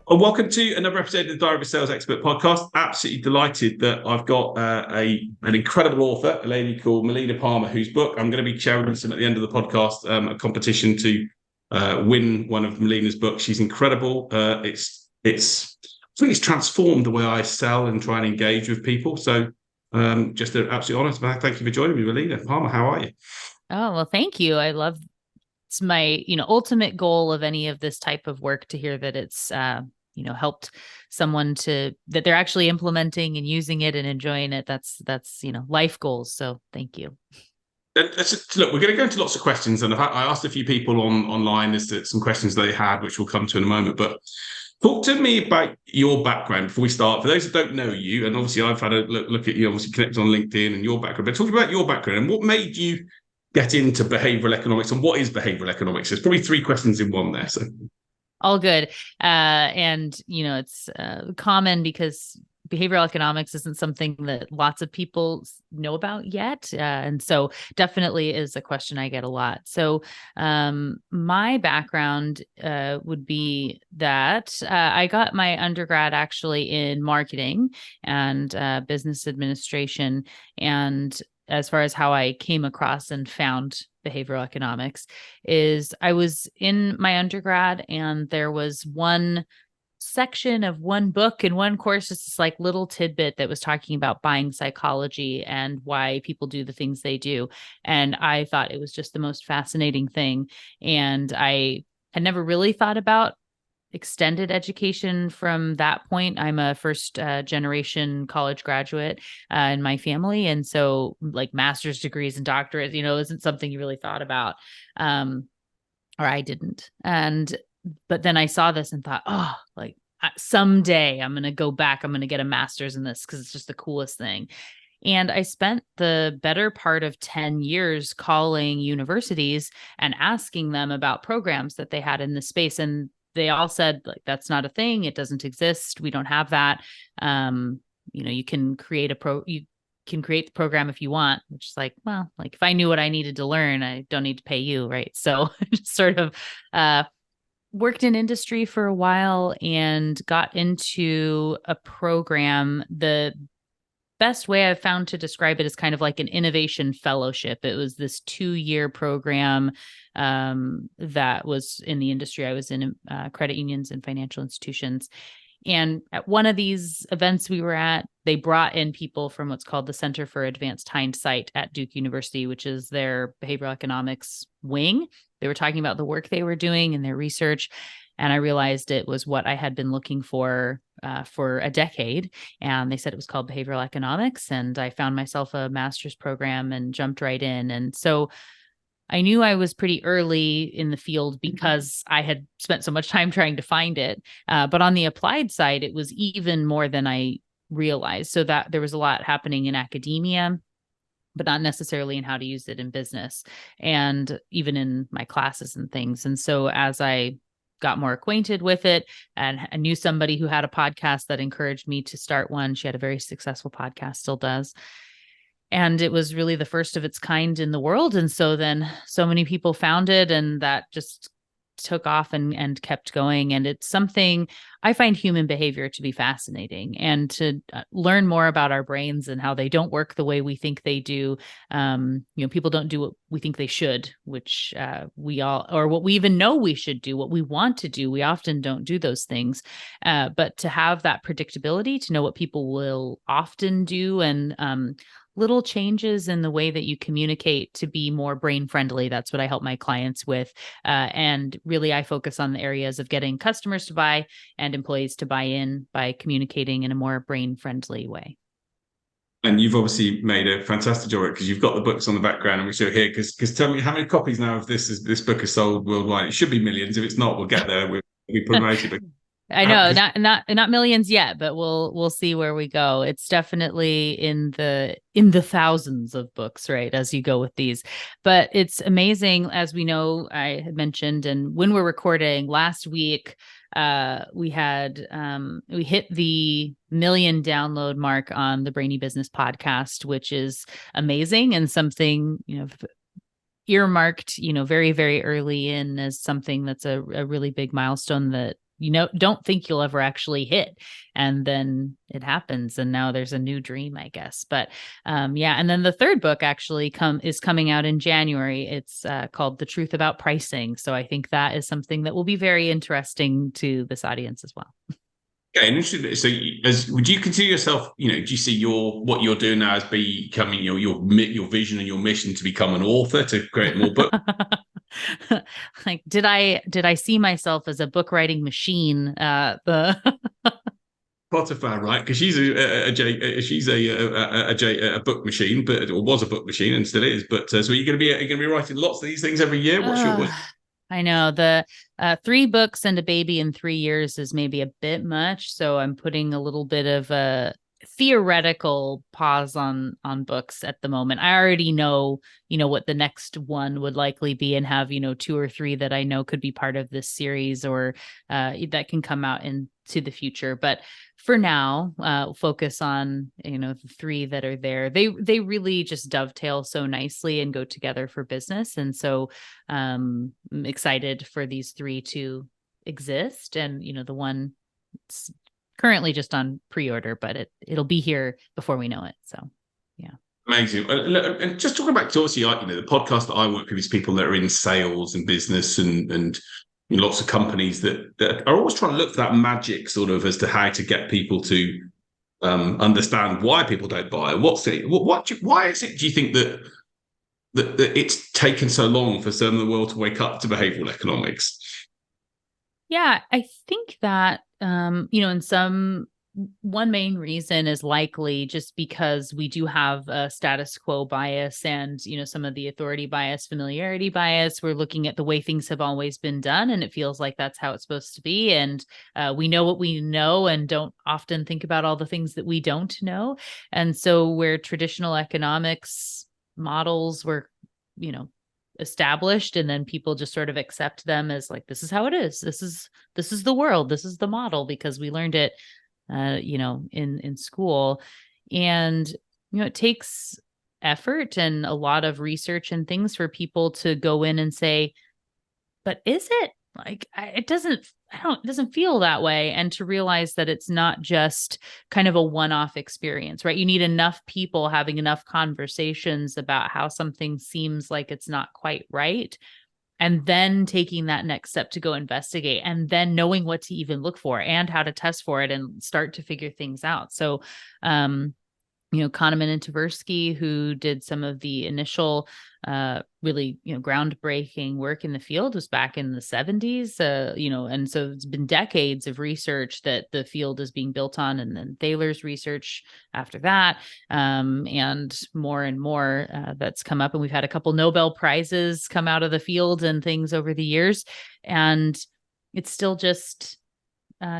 Well, welcome to another episode of the Diary of a Sales Expert podcast. Absolutely delighted that I've got an incredible author, a lady called Melina Palmer, whose book I'm going to be sharing some at the end of the podcast, a competition to win one of Melina's books. She's incredible. I think it's transformed the way I sell and try and engage with people. So just an absolute honor. Thank you for joining me, Melina Palmer. How are you? Oh, well, thank you. It's my, ultimate goal of any of this type of work to hear that it's, helped someone that they're actually implementing and using it and enjoying it. That's, life goals. So thank you. Look, we're going to go into lots of questions, and I asked a few people online as to some questions they had, which we'll come to in a moment. But talk to me about your background before we start. For those that don't know you, and obviously I've had a look at you, obviously connected on LinkedIn and your background, but talk about your background and what made you get into behavioral economics, and what is behavioral economics? There's probably three questions in one there. So all good. It's common because behavioral economics isn't something that lots of people know about yet. And so definitely is a question I get a lot. So my background would be that I got my undergrad actually in marketing and business administration. And as far as how I came across and found behavioral economics is I was in my undergrad and there was one section of one book in one course, just this like little tidbit that was talking about buying psychology and why people do the things they do. And I thought it was just the most fascinating thing. And I had never really thought about extended education from that point. I'm a first generation college graduate in my family. And so like master's degrees and doctorates, isn't something you really thought about. Or I didn't. But then I saw this and thought, someday I'm going to go back. I'm going to get a master's in this because it's just the coolest thing. And I spent the better part of 10 years calling universities and asking them about programs that they had in this space. And they all said, like, that's not a thing. It doesn't exist. We don't have that. You can create you can create the program if you want, which is like, well, like if I knew what I needed to learn, I don't need to pay you. Right. So just sort of, worked in industry for a while and got into a program. The best way I've found to describe it is kind of like an innovation fellowship. It was this 2-year program that was in the industry. I was in credit unions and financial institutions. And at one of these events we were at, they brought in people from what's called the Center for Advanced Hindsight at Duke University, which is their behavioral economics wing. They were talking about the work they were doing and their research. And I realized it was what I had been looking for a decade. And they said it was called behavioral economics. And I found myself a master's program and jumped right in. And so I knew I was pretty early in the field because I had spent so much time trying to find it. But on the applied side, it was even more than I realized. So that there was a lot happening in academia, but not necessarily in how to use it in business and even in my classes and things. And so as I got more acquainted with it and I knew somebody who had a podcast that encouraged me to start one. She had a very successful podcast, still does. And it was really the first of its kind in the world. And so then so many people found it and that just took off and kept going. And it's something I find human behavior to be fascinating and to learn more about our brains and how they don't work the way we think they do. People don't do what we think they should, which we all, or what we even know we should do, what we want to do. We often don't do those things. But to have that predictability, to know what people will often do and little changes in the way that you communicate to be more brain friendly. That's what I help my clients with. And really, I focus on the areas of getting customers to buy and employees to buy in by communicating in a more brain friendly way. And you've obviously made a fantastic job because you've got the books on the background and we show here. Because tell me how many copies now of this book is sold worldwide? It should be millions. If it's not, we'll get there. We'll be promoted. I know, not millions yet, but we'll see where we go. It's definitely in the thousands of books, right, as you go with these. But it's amazing, as we know, I had mentioned, and when we're recording last week, we hit the 1 million download mark on the Brainy Business podcast, which is amazing and something, earmarked, very, very early in as something that's a really big milestone that don't think you'll ever actually hit. And then it happens. And now there's a new dream, I guess. But yeah. And then the third book actually is coming out in January. It's called The Truth About Pricing. So I think that is something that will be very interesting to this audience as well. Okay, and interesting. So, would you consider yourself, do you see what you're doing now as becoming your vision and your mission to become an author, to create more books? Like, did I see myself as a book writing machine? Potiphar, right? Because she's a book machine, or was a book machine and still is. But so are you going to be writing lots of these things every year? I know the 3 books and a baby in 3 years is maybe a bit much. So I'm putting a little bit of a theoretical pause on books at the moment. I already know, what the next one would likely be, and have, 2 or 3 that I know could be part of this series, or that can come out into the future. But for now, focus on, the 3 that are there. They really just dovetail so nicely and go together for business. And so I'm excited for these 3 to exist. And, the one currently just on pre-order, but it'll be here before we know it. So, yeah. Amazing. And just talking back to, obviously, the podcast that I work with is people that are in sales and business and lots of companies that are always trying to look for that magic sort of as to how to get people to understand why people don't buy. Why is it, do you think that it's taken so long for some of the world to wake up to behavioral economics? Yeah, I think that, one main reason is likely just because we do have a status quo bias and, some of the authority bias, familiarity bias. We're looking at the way things have always been done, and it feels like that's how it's supposed to be. And we know what we know and don't often think about all the things that we don't know. And so where traditional economics models were, established, and then people just sort of accept them as like, this is how it is. This is the world. This is the model, because we learned it, in school. And, it takes effort and a lot of research and things for people to go in and say, but is it like, it doesn't feel that way. And to realize that it's not just kind of a one-off experience, right? You need enough people having enough conversations about how something seems like it's not quite right, and then taking that next step to go investigate, and then knowing what to even look for and how to test for it and start to figure things out. So, Kahneman and Tversky, who did some of the initial really, groundbreaking work in the field, was back in the 70s, and so it's been decades of research that the field is being built on, and then Thaler's research after that, and more that's come up. And we've had a couple Nobel Prizes come out of the field and things over the years, and it's still just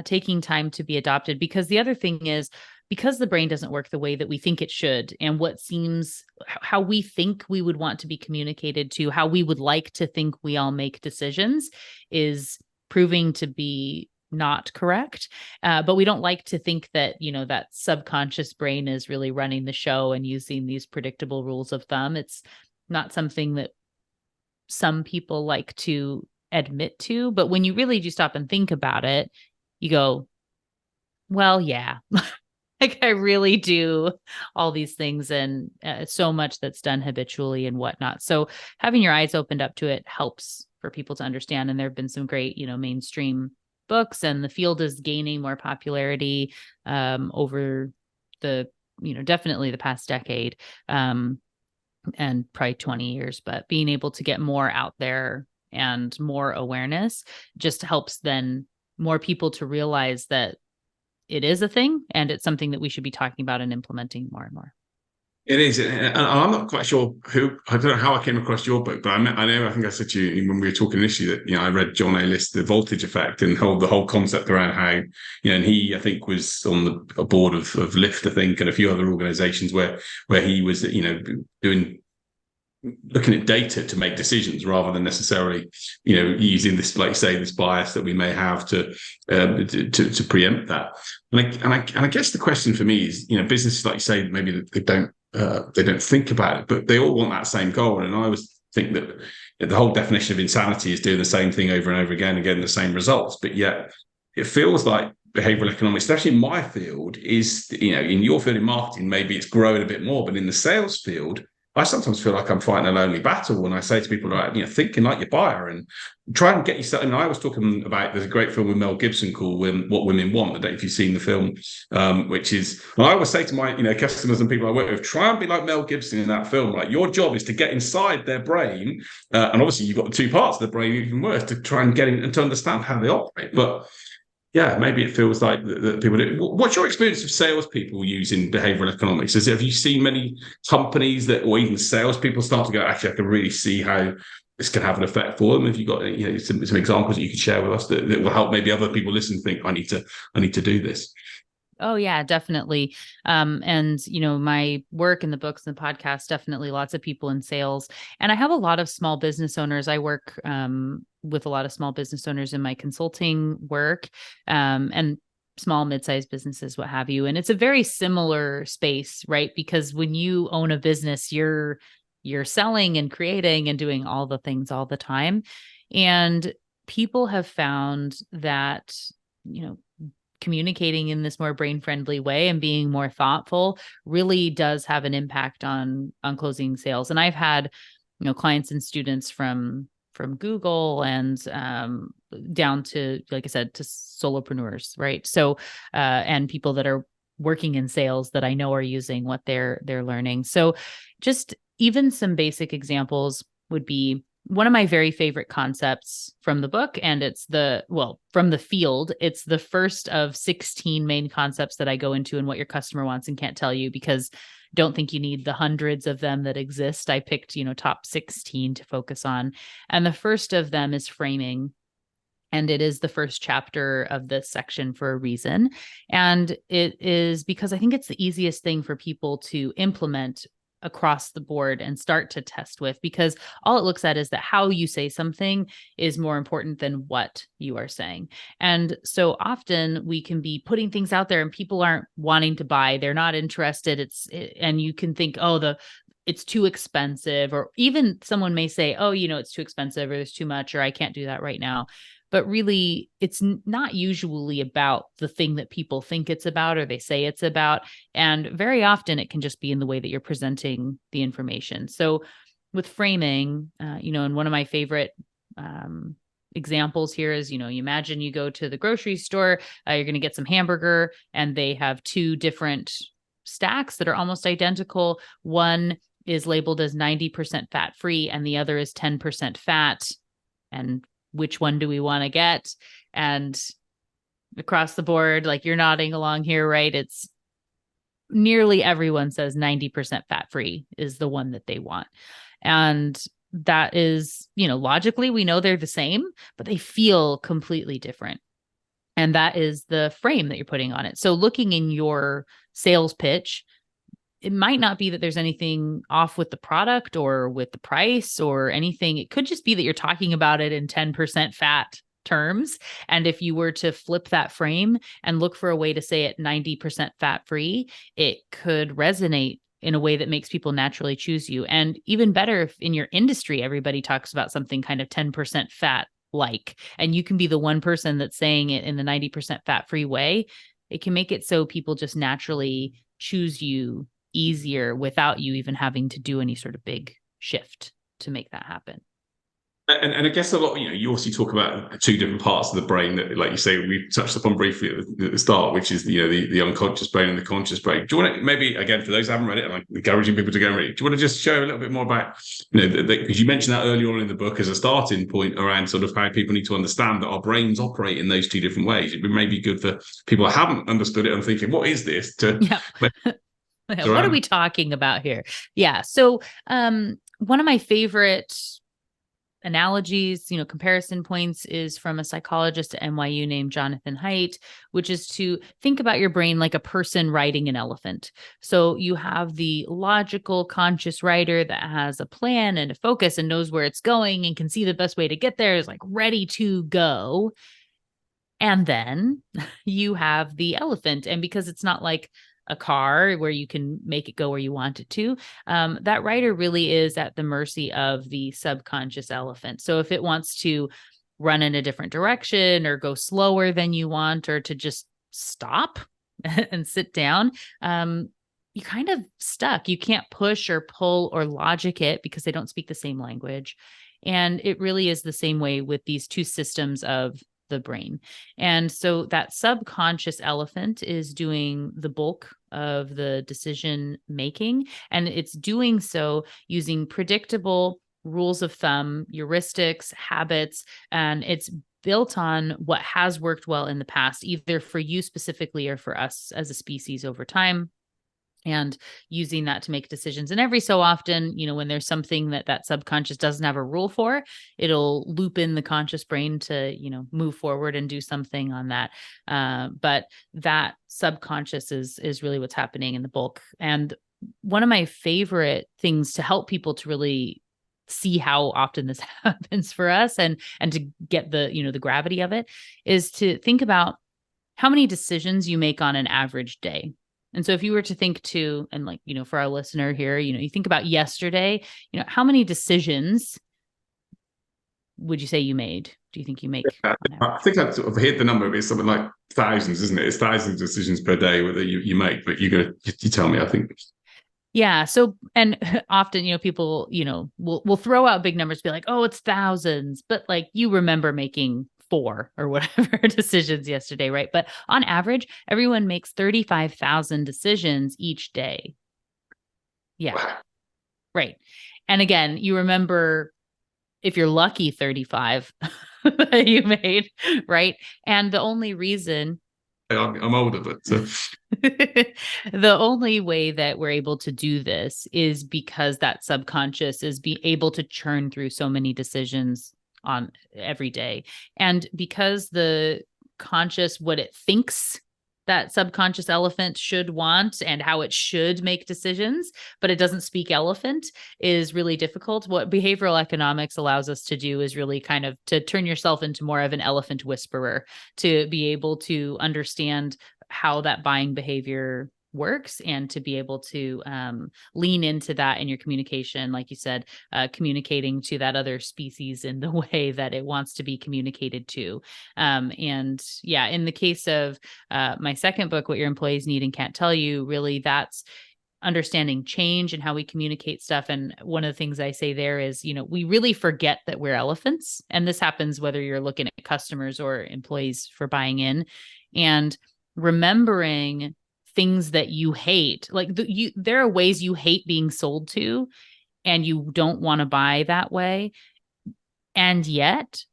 taking time to be adopted. Because the other thing is, because the brain doesn't work the way that we think it should, and how we think we would want to be communicated to, how we would like to think we all make decisions, is proving to be not correct. But we don't like to think that, that subconscious brain is really running the show and using these predictable rules of thumb. It's not something that some people like to admit to. But when you really do stop and think about it, you go, well, yeah. Like, I really do all these things, and so much that's done habitually and whatnot. So having your eyes opened up to it helps for people to understand. And there have been some great, mainstream books, and the field is gaining more popularity over the, definitely the past decade, and probably 20 years. But being able to get more out there and more awareness just helps then more people to realize that it is a thing, and it's something that we should be talking about and implementing more and more. It is, and I'm not quite sure I don't know how I came across your book, but I think I said to you when we were talking initially that I read John A. List, The Voltage Effect, and the whole concept around how and he, I think, was on a board of Lyft, I think, and a few other organisations where he was looking at data to make decisions rather than necessarily, using this, like say, this bias that we may have to preempt that. And I guess the question for me is, businesses, like you say, maybe they don't think about it, but they all want that same goal. And I always think that the whole definition of insanity is doing the same thing over and over again and getting the same results. But yet, it feels like behavioral economics, especially in my field, is, in your field in marketing, maybe it's growing a bit more, but in the sales field, I sometimes feel like I'm fighting a lonely battle when I say to people, like, thinking like your buyer and try and get yourself. And I was talking about, there's a great film with Mel Gibson called What Women Want. I don't know if you've seen the film, which is, and I always say to my customers and people I work with, try and be like Mel Gibson in that film. Like, your job is to get inside their brain, and obviously you've got the two parts of the brain, even worse, to try and get in and to understand how they operate. But yeah, maybe it feels like that people do. What's your experience of salespeople using behavioral economics? Have you seen many companies that, or even salespeople, start to go, actually, I can really see how this can have an effect for them? Have you got some examples that you could share with us that will help maybe other people listen think, I need to do this? Oh yeah, definitely. And my work in the books and the podcast, definitely lots of people in sales. And I have a lot of small business owners. I work with a lot of small business owners in my consulting work, and small, mid-sized businesses, what have you. And it's a very similar space, right? Because when you own a business, you're selling and creating and doing all the things all the time. And people have found that, communicating in this more brain-friendly way and being more thoughtful really does have an impact on closing sales. And I've had, clients and students from Google and down to, like I said, to solopreneurs, right? So and people that are working in sales that I know are using what they're learning. So just even some basic examples would be, one of my very favorite concepts from the book, and from the field, it's the first of 16 main concepts that I go into and what your customer wants and can't tell you, because don't think you need the hundreds of them that exist. I picked, top 16 to focus on. And the first of them is framing. And it is the first chapter of this section for a reason. And it is because I think it's the easiest thing for people to implement across the board and start to test with, because all it looks at is that how you say something is more important than what you are saying. And so often we can be putting things out there and people aren't wanting to buy, they're not interested. And you can think, it's too expensive, or even someone may say, it's too expensive, or there's too much, or I can't do that right now. But really, it's not usually about the thing that people think it's about or they say it's about. And very often it can just be in the way that you're presenting the information. So with framing, and one of my favorite examples here is, you imagine you go to the grocery store, you're going to get some hamburger, and they have two different stacks that are almost identical. One is labeled as 90% fat free and the other is 10% fat. And which one do we want to get? And across the board, like you're nodding along here, right? It's nearly everyone says 90% fat free is the one that they want. And that is, logically, we know they're the same, but they feel completely different. And that is the frame that you're putting on it. So looking in your sales pitch, it might not be that there's anything off with the product or with the price or anything. It could just be that you're talking about it in 10% fat terms. And if you were to flip that frame and look for a way to say it 90% fat free, it could resonate in a way that makes people naturally choose you. And even better, if in your industry, everybody talks about something kind of 10% fat and you can be the one person that's saying it in the 90% fat free way, it can make it so people just naturally choose you easier without you even having to do any sort of big shift to make that happen. And I guess a lot, you also talk about two different parts of the brain that, like you say, we touched upon briefly at the start, which is, the unconscious brain and the conscious brain. Do you want to, maybe, again, for those who haven't read it, and I'm encouraging people to go and read it, do you want to just share a little bit more about, because you mentioned that earlier on in the book as a starting point around sort of how people need to understand that our brains operate in those two different ways. It may be good for people who haven't understood it and thinking, what is this? What are we talking about here? Yeah. So one of my favorite analogies, comparison points is from a psychologist at NYU named Jonathan Haidt, which is to think about your brain like a person riding an elephant. So you have the logical, conscious rider that has a plan and a focus and knows where it's going and can see the best way to get there, is like ready to go. And then you have the elephant. And because it's not like a car where you can make it go where you want it to, that rider really is at the mercy of the subconscious elephant. So if it wants to run in a different direction or go slower than you want, or to just stop and sit down, you're kind of stuck. You can't push or pull or logic it because they don't speak the same language. And it really is the same way with these two systems of the brain. And so that subconscious elephant is doing the bulk of the decision making. And it's doing so using predictable rules of thumb, heuristics, habits, and it's built on what has worked well in the past, either for you specifically or for us as a species over time, and using that to make decisions. And every so often, when there's something that subconscious doesn't have a rule for, it'll loop in the conscious brain to, move forward and do something on that. But that subconscious is really what's happening in the bulk. And one of my favorite things to help people to really see how often this happens for us and to get the, the gravity of it, is to think about how many decisions you make on an average day. And so if you were to think for our listener here, you think about yesterday, how many decisions would you say you made? Do you think you make? I think I've sort of hit the number. It's something like thousands, isn't it? It's thousands of decisions per day whether you make, but you tell me, I think. Yeah. So, and often, people, will throw out big numbers, be like, oh, it's thousands, but like you remember making 4 or whatever decisions yesterday, right? But on average, everyone makes 35,000 decisions each day. Yeah. Wow. Right. And again, you remember, if you're lucky, 35 that you made, right? And the only reason I'm older, but the only way that we're able to do this is because that subconscious is able to churn through so many decisions on every day. And because the conscious, what it thinks that subconscious elephant should want and how it should make decisions, but it doesn't speak elephant, is really difficult. What behavioral economics allows us to do is really kind of to turn yourself into more of an elephant whisperer, to be able to understand how that buying behavior works and to be able to lean into that in your communication, like you said, communicating to that other species in the way that it wants to be communicated to. And yeah, in the case of my second book, What Your Employees Need and Can't Tell You, really that's understanding change and how we communicate stuff. And one of the things I say there is, we really forget that we're elephants. And this happens whether you're looking at customers or employees for buying in, and remembering things that you hate. Like there are ways you hate being sold to and you don't want to buy that way. And yet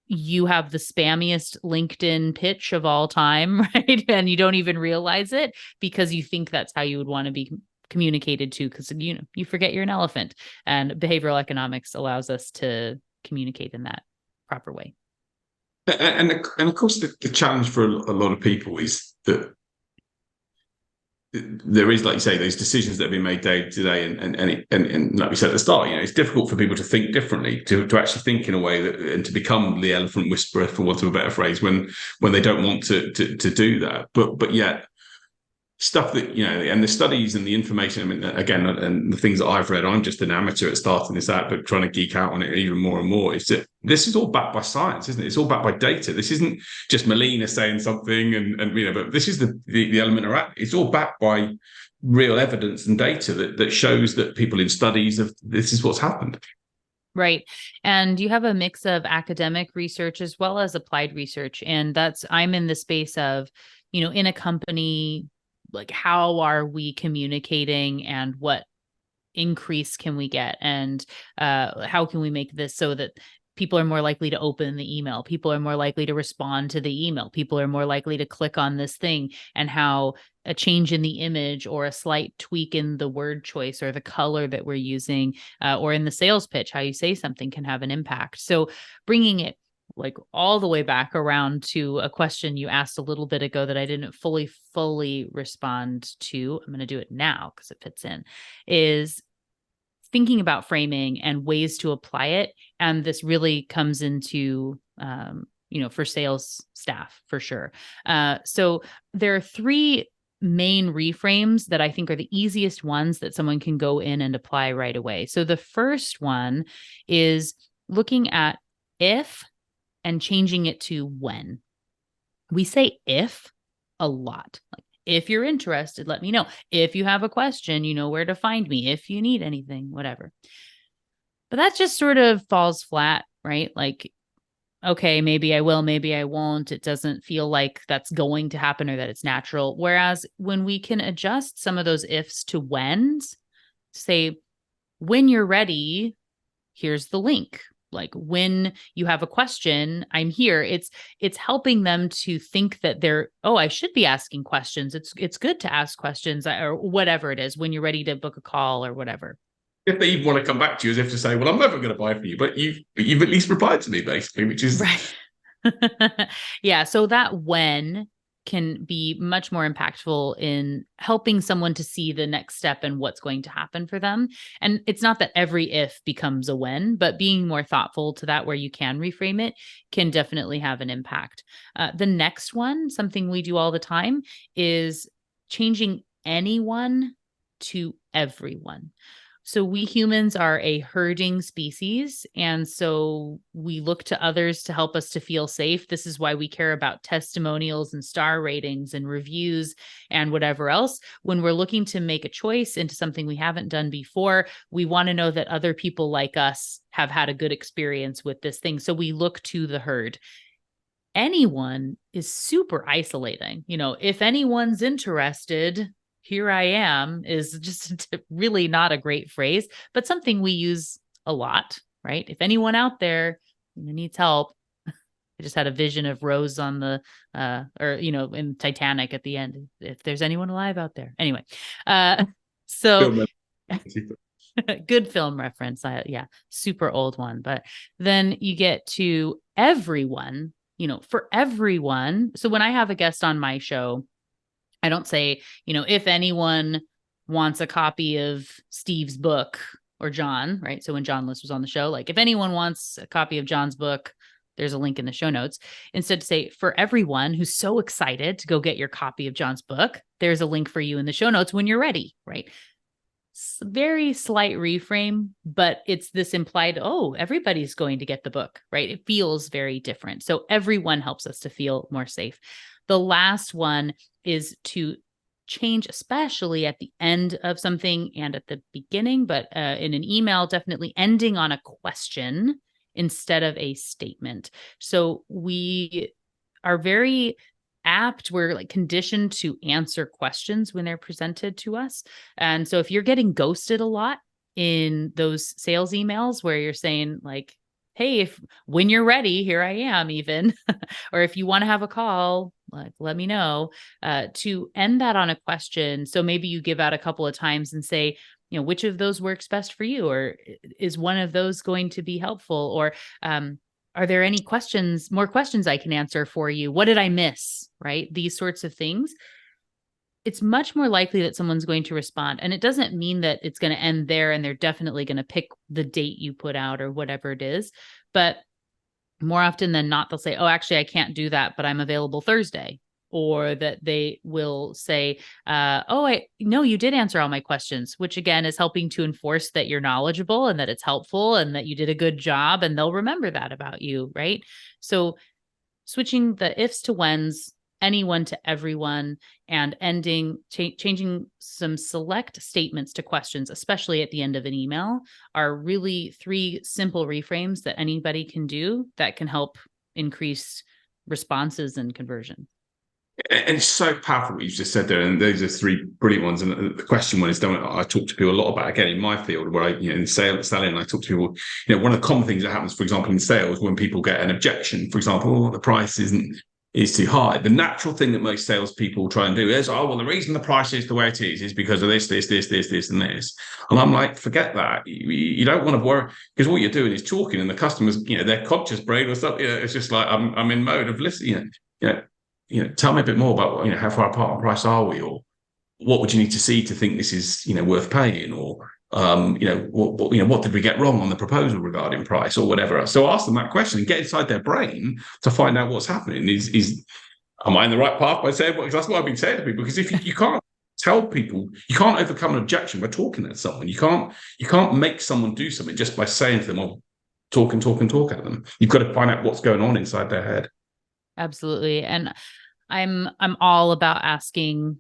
you have the spammiest LinkedIn pitch of all time, right? And you don't even realize it because you think that's how you would want to be communicated to, because you forget you're an elephant. And behavioral economics allows us to communicate in that proper way. And of course, the challenge for a lot of people is that there is, like you say, those decisions that have been made day to day, and like we said at the start, it's difficult for people to think differently, to actually think in a way that, and to become the elephant whisperer, for want of a better phrase, when they don't want to do that. But yet, stuff that and the studies and the information. I mean, again, and the things that I've read, I'm just an amateur at starting this out, but trying to geek out on it even more and more. Is that this is all backed by science, isn't it? It's all backed by data. This isn't just Melina saying something, and but this is the element of it's all backed by real evidence and data that shows that people in studies of this is what's happened. Right. And you have a mix of academic research as well as applied research, and I'm in the space of in a company, like how are we communicating and what increase can we get, and how can we make this so that people are more likely to open the email, people are more likely to respond to the email, people are more likely to click on this thing, and how a change in the image or a slight tweak in the word choice or the color that we're using, or in the sales pitch, how you say something can have an impact. So bringing it like all the way back around to a question you asked a little bit ago that I didn't fully respond to, I'm going to do it now because it fits in, is thinking about framing and ways to apply it. And this really comes into, for sales staff for sure. So there are 3 main reframes that I think are the easiest ones that someone can go in and apply right away. So the first one is looking at if and changing it to when. We say if a lot. Like, if you're interested, let me know. If you have a question, you know where to find me. If you need anything, whatever. But that just sort of falls flat, right? Like, okay, maybe I will, maybe I won't. It doesn't feel like that's going to happen or that it's natural. Whereas when we can adjust some of those ifs to whens, say, when you're ready, here's the link. Like, when you have a question, I'm here. It's helping them to think that I should be asking questions. It's good to ask questions, or whatever it is, when you're ready to book a call or whatever. If they even want to come back to you, as if to say, well, I'm never going to buy for you, but you've at least replied to me, basically, which is right. Yeah. So that when can be much more impactful in helping someone to see the next step and what's going to happen for them. And it's not that every if becomes a when, but being more thoughtful to that, where you can reframe it, can definitely have an impact. The next one, something we do all the time, is changing anyone to everyone. So we humans are a herding species, and so we look to others to help us to feel safe. This is why we care about testimonials and star ratings and reviews and whatever else. When we're looking to make a choice into something we haven't done before, we want to know that other people like us have had a good experience with this thing. So we look to the herd. Anyone is super isolating. If anyone's interested, here I am is just really not a great phrase, but something we use a lot, right? If anyone out there needs help. I just had a vision of Rose on the, in Titanic at the end. If there's anyone alive out there. Anyway, so good film reference. Super old one. But then you get to everyone, for everyone. So when I have a guest on my show, I don't say, if anyone wants a copy of Steve's book, or John, right? So when John List was on the show, like, if anyone wants a copy of John's book, there's a link in the show notes. Instead, to say, for everyone who's so excited to go get your copy of John's book, there's a link for you in the show notes when you're ready, right? Very slight reframe, but it's this implied, everybody's going to get the book, right? It feels very different. So everyone helps us to feel more safe. The last one is to change, especially at the end of something and at the beginning, but in an email, definitely ending on a question instead of a statement. So we are very apt, we're like conditioned to answer questions when they're presented to us. And so if you're getting ghosted a lot in those sales emails where you're saying like, hey, when you're ready, here I am, even, or if you want to have a call, like, let me know, to end that on a question. So maybe you give out a couple of times and say, which of those works best for you? Or is one of those going to be helpful? Or, are there any more questions I can answer for you? What did I miss? Right? These sorts of things. It's much more likely that someone's going to respond. And it doesn't mean that it's going to end there and they're definitely going to pick the date you put out or whatever it is. But more often than not, they'll say, actually, I can't do that, but I'm available Thursday. Or that they will say, I know you did answer all my questions, which again is helping to enforce that you're knowledgeable and that it's helpful and that you did a good job, and they'll remember that about you, right? So switching the ifs to whens, anyone to everyone, and changing some select statements to questions, especially at the end of an email, are really 3 simple reframes that anybody can do that can help increase responses and conversion. And it's so powerful what you've just said there, and those are 3 brilliant ones. And the question one is, I talk to people a lot about, again, in my field, where in selling, I talk to people, one of the common things that happens, for example, in sales, when people get an objection, for example, the price is too high. The natural thing that most salespeople try and do is, the reason the price is the way it is because of this, and this. And I'm like, forget that. You don't want to worry, because what you're doing is talking, and the customers, their conscious brain or something, it's just like, I'm in mode of listening, tell me a bit more about, how far apart on price are we, or what would you need to see to think this is, worth paying, or, what did we get wrong on the proposal regarding price or whatever. So ask them that question and get inside their brain to find out what's happening. Am I in the right path by saying, because that's what I've been saying to people, because if you can't tell people, you can't overcome an objection by talking to someone. You can't make someone do something just by saying to them, talk and talk and talk at them. You've got to find out what's going on inside their head. Absolutely. And I'm all about asking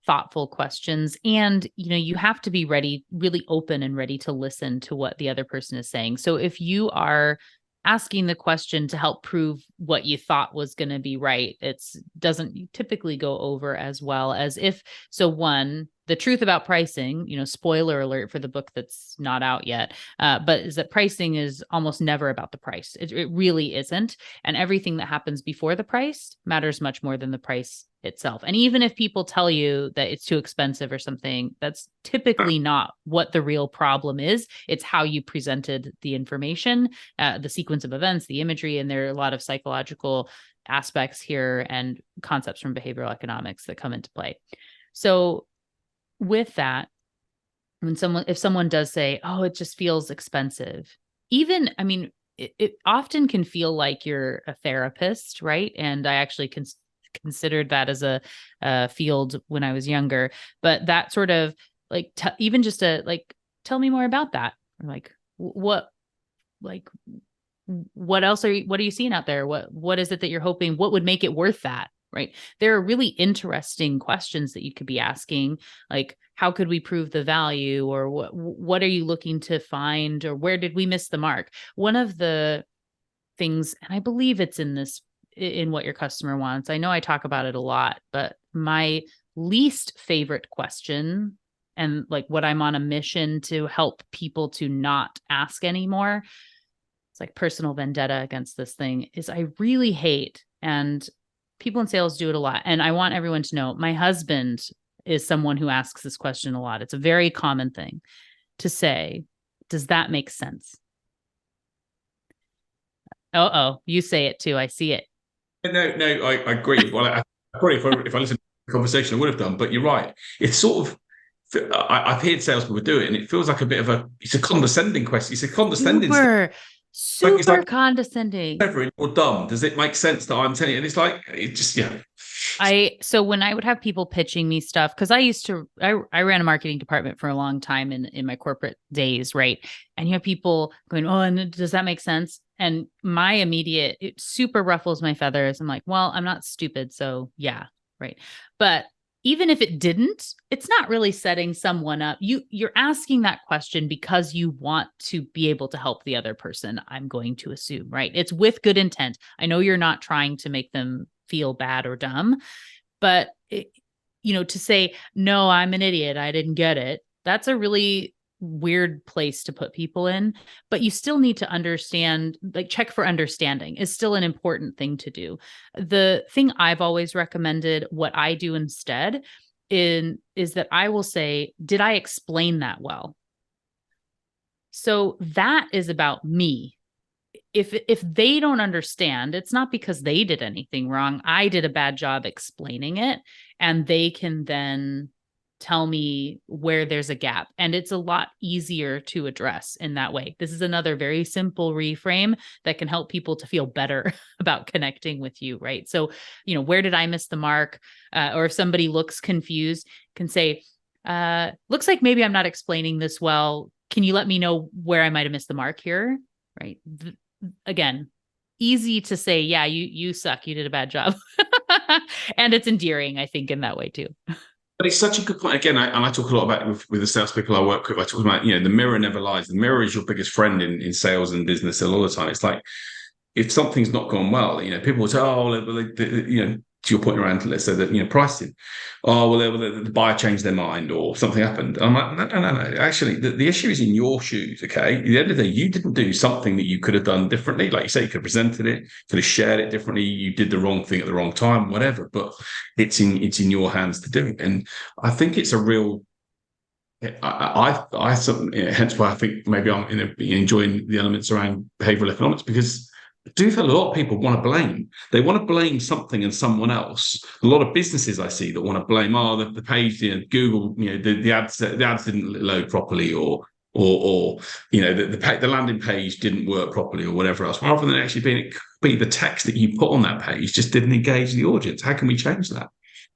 thoughtful questions, and you have to be ready, really open and ready to listen to what the other person is saying. So if you are asking the question to help prove what you thought was going to be right, it doesn't typically go over as well as if, so one, the truth about pricing, spoiler alert for the book that's not out yet, but is that pricing is almost never about the price. It really isn't. And everything that happens before the price matters much more than the price itself. And even if people tell you that it's too expensive or something, that's typically not what the real problem is. It's how you presented the information, the sequence of events, the imagery, and there are a lot of psychological aspects here and concepts from behavioral economics that come into play. So with that, if someone does say, oh, it just feels expensive, it often can feel like you're a therapist, right? And I actually considered that as a field when I was younger, but that sort of like, even just tell me more about that. I'm like, what else what are you seeing out there? What is it that you're hoping, what would make it worth that? Right. There are really interesting questions that you could be asking, like, how could we prove the value, or what are you looking to find, or where did we miss the mark? One of the things, and I believe it's in what your customer wants, I know I talk about it a lot, but my least favorite question, and like what I'm on a mission to help people to not ask anymore, it's like personal vendetta against this thing, is I really hate, and people in sales do it a lot. And I want everyone to know, my husband is someone who asks this question a lot. It's a very common thing to say, does that make sense? Oh, you say it too. I see it. No, I agree. Well, I probably if I listened to the conversation, I would have done. But you're right. It's sort of, I've heard salespeople do it, and it feels like it's a condescending question. It's a condescending. Super condescending. Clever or dumb. Does it make sense that I'm telling you? And it's like, it just, yeah. So when I would have people pitching me stuff, because I ran a marketing department for a long time in my corporate days, right? And you have people going, oh, and does that make sense? And my it super ruffles my feathers. I'm like, well, I'm not stupid. So yeah, right. But even if it didn't, it's not really setting someone up. You're asking that question because you want to be able to help the other person, I'm going to assume, right? It's with good intent. I know you're not trying to make them feel bad or dumb, but to say, no, I'm an idiot, I didn't get it, that's a really weird place to put people in. But you still need to understand, like, check for understanding is still an important thing to do. The thing I've always recommended, what I do instead is that I will say, did I explain that well? So that is about me. If they don't understand, it's not because they did anything wrong. I did a bad job explaining it, and they can then tell me where there's a gap. And it's a lot easier to address in that way. This is another very simple reframe that can help people to feel better about connecting with you, right? So, where did I miss the mark? Or if somebody looks confused, can say, looks like maybe I'm not explaining this well. Can you let me know where I might have missed the mark here? Right. Again, easy to say, yeah, you suck, you did a bad job. And it's endearing, I think, in that way too. But it's such a good point. Again, I talk a lot about it with the salespeople I work with. I talk about, the mirror never lies. The mirror is your biggest friend in sales and business a lot of the time. It's like, if something's not gone well, people will say, oh, to your point around, let's say that, pricing. Oh, well, the buyer changed their mind or something happened. I'm like, no. Actually, the issue is in your shoes, okay? At the end of the day, you didn't do something that you could have done differently. Like you say, you could have presented it, could have shared it differently. You did the wrong thing at the wrong time, whatever. But it's in your hands to do it. And I think it's a real... hence why I think maybe I'm enjoying the elements around behavioral economics, because I do feel a lot of people want to blame. They want to blame something and someone else. A lot of businesses I see that want to blame, the page, Google, the ads didn't load properly, or the landing page didn't work properly, or whatever else. Rather than actually it could be the text that you put on that page just didn't engage the audience. How can we change that?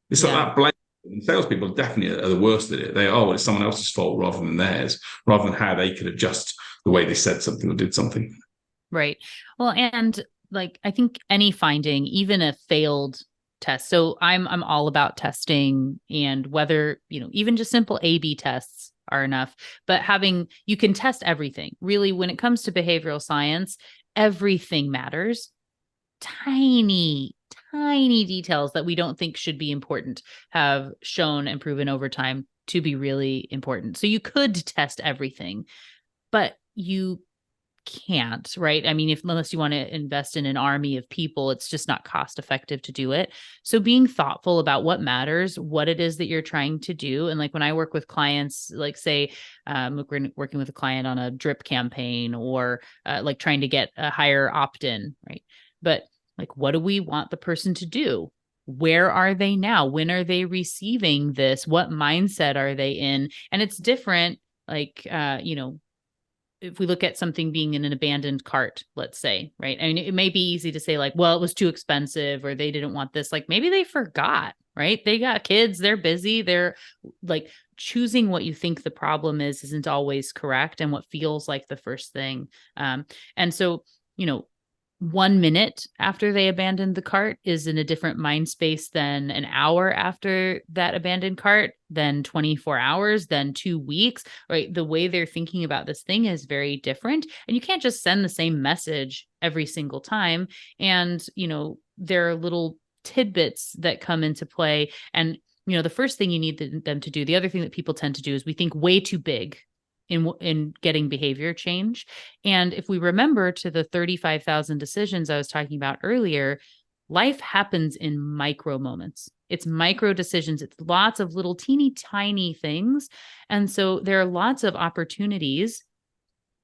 It's like that blame. And salespeople definitely are the worst at it. It's someone else's fault rather than theirs, rather than how they could adjust the way they said something or did something. Right. Well, and like I think any finding, even a failed test. So I'm all about testing, and whether, even just simple A/B tests are enough, but you can test everything. Really, when it comes to behavioral science, everything matters. Tiny, tiny details that we don't think should be important have shown and proven over time to be really important. So you could test everything, but you can't, right? I mean, unless you want to invest in an army of people, it's just not cost effective to do it. So being thoughtful about what matters, what it is that you're trying to do. And like when I work with clients, like say, we're working with a client on a drip campaign, or like trying to get a higher opt-in, right? But like, what do we want the person to do? Where are they now? When are they receiving this? What mindset are they in? And it's different. Like, if we look at something being in an abandoned cart, let's say, right? I mean, it may be easy to say like, well, it was too expensive, or they didn't want this. Like maybe they forgot, right? They got kids, they're busy. They're like, choosing what you think the problem is isn't always correct, and what feels like the first thing. And so, 1 minute after they abandoned the cart is in a different mind space than an hour after that abandoned cart, than 24 hours, than 2 weeks, right? The way they're thinking about this thing is very different. And you can't just send the same message every single time. And, there are little tidbits that come into play. And, the first thing you need them to do, the other thing that people tend to do is we think way too big in getting behavior change. And if we remember to the 35,000 decisions I was talking about earlier, life happens in micro moments. It's micro decisions. It's lots of little teeny tiny things. And so there are lots of opportunities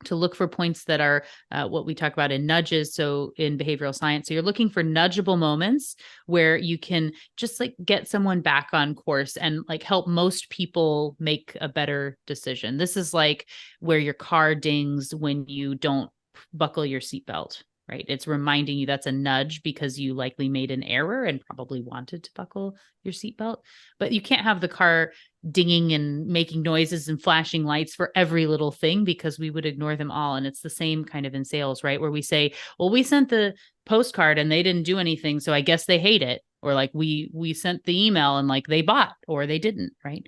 to look for points that are what we talk about in nudges. So in behavioral science, so you're looking for nudgeable moments where you can just like get someone back on course and like help most people make a better decision. This is like where your car dings when you don't buckle your seatbelt, right? It's reminding you that's a nudge because you likely made an error and probably wanted to buckle your seatbelt. But you can't have the car dinging and making noises and flashing lights for every little thing, because we would ignore them all. And it's the same kind of in sales, right? Where we say, well, we sent the postcard and they didn't do anything, so I guess they hate it. Or like we sent the email and like they bought or they didn't, right?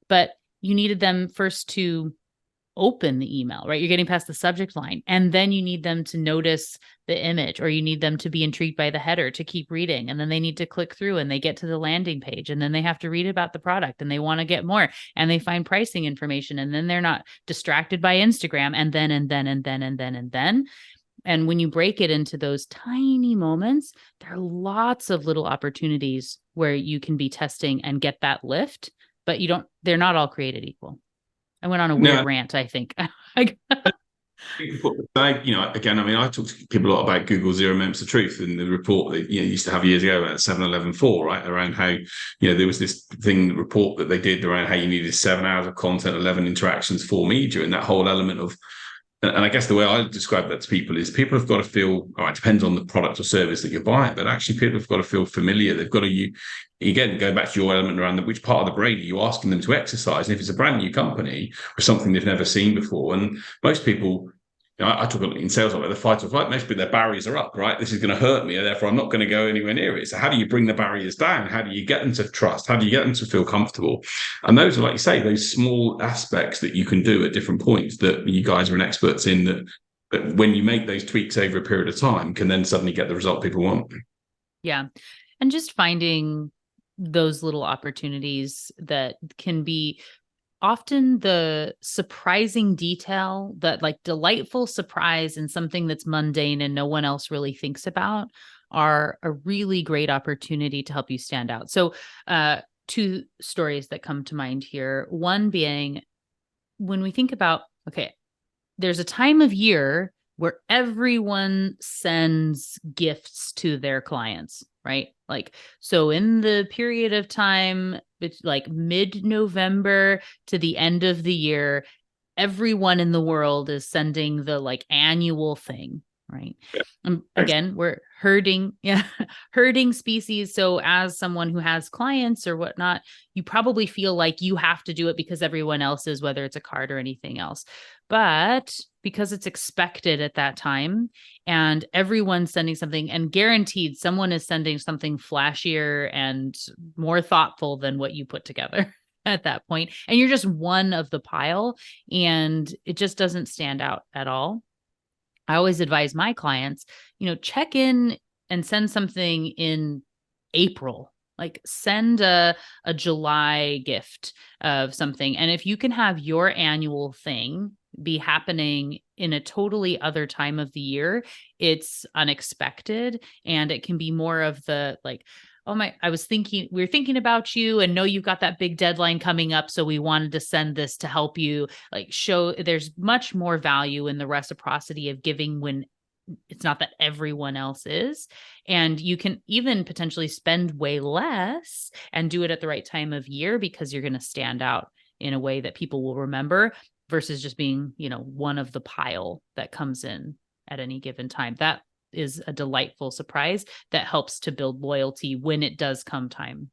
But you needed them first to open the email, right? You're getting past the subject line, and then you need them to notice the image, or you need them to be intrigued by the header to keep reading. And then they need to click through and they get to the landing page, and then they have to read about the product and they want to get more, and they find pricing information, and then they're not distracted by Instagram, and then. And when you break it into those tiny moments, there are lots of little opportunities where you can be testing and get that lift, but they're not all created equal. I went on a weird rant, I think. Again, I mean, I talk to people a lot about Google Zero Moments of Truth and the report that used to have years ago about 7-11-4, right? Around how there was this report that they did around how you needed 7 hours of content, 11 interactions, 4 media, and that whole element of. And I guess the way I describe that to people is people have got to feel, all right, it depends on the product or service that you're buying, but actually people have got to feel familiar. They've got to, again, go back to your element around which part of the brain are you asking them to exercise? And if it's a brand new company or something they've never seen before, and most people, I talk in sales about the fight or flight, most people, their barriers are up, right? This is going to hurt me, and therefore I'm not going to go anywhere near it. So how do you bring the barriers down? How do you get them to trust? How do you get them to feel comfortable? And those are, like you say, those small aspects that you can do at different points that you guys are experts in, that when you make those tweaks over a period of time can then suddenly get the result people want. Yeah. And just finding those little opportunities that can be often the surprising detail, that like delightful surprise in something that's mundane and no one else really thinks about, are a really great opportunity to help you stand out. So, two stories that come to mind here. One being when we think about, okay, there's a time of year where everyone sends gifts to their clients, right? Like, so in the period of time, it's like mid-November to the end of the year, everyone in the world is sending the like annual thing, right? Again, we're herding species. So as someone who has clients or whatnot, you probably feel like you have to do it because everyone else is, whether it's a card or anything else. But because it's expected at that time, and everyone's sending something, and guaranteed someone is sending something flashier and more thoughtful than what you put together at that point. And you're just one of the pile, and it just doesn't stand out at all. I always advise my clients, check in and send something in April. Like send a July gift of something. And if you can have your annual thing be happening in a totally other time of the year, it's unexpected. And it can be more of the like, oh my, we were thinking about you and know you've got that big deadline coming up. So we wanted to send this to help you show there's much more value in the reciprocity of giving when it's not that everyone else is. And you can even potentially spend way less and do it at the right time of year because you're going to stand out in a way that people will remember versus just being, one of the pile that comes in at any given time. That is a delightful surprise that helps to build loyalty when it does come time